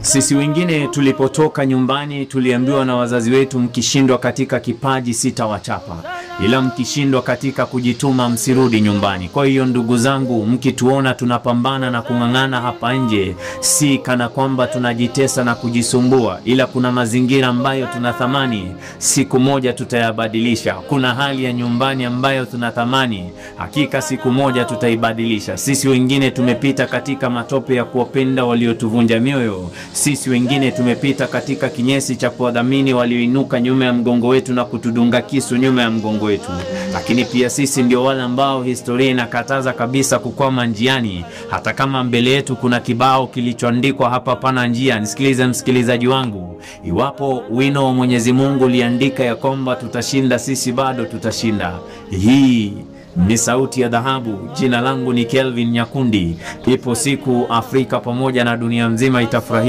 Sisi wengine tulipotoka nyumbani tuliambiwa na wazazi wetu, mkishindwa katika kipaji sitawachapa, ila mkishindwa katika kujituma msirudi nyumbani. Kwa hiyo ndugu zangu, mkituona tunapambana na kung'ang'ana hapa nje, si kana kwamba tunajitesa na kujisumbua, ila kuna mazingira ambayo tunathamani siku moja tutayabadilisha. Kuna hali ya nyumbani ambayo tunathamani hakika siku moja tutaibadilisha. Sisi wengine tumepita katika matope ya kuwapenda waliotuvunja mioyo. Sisi wengine tumepita katika kinyesi cha kuwadhamini walioinuka nyuma ya mgongo wetu na kutudunga kisu nyuma ya mgongo wetu. Lakini pia sisi ndio wale ambao historia inakataza kabisa kukwama njiani, hata kama mbele yetu kuna kibao kilichoandikwa hapa pana njia. Nisikilize msikilizaji wangu, iwapo wino wa Mwenyezi Mungu uliandika ya kwamba tutashinda, sisi bado tutashinda. Hii ni Sauti ya Dhahabu. Jina langu ni Kelvin Nyakundi. Ipo siku Afrika pamoja na dunia mzima itafurahi.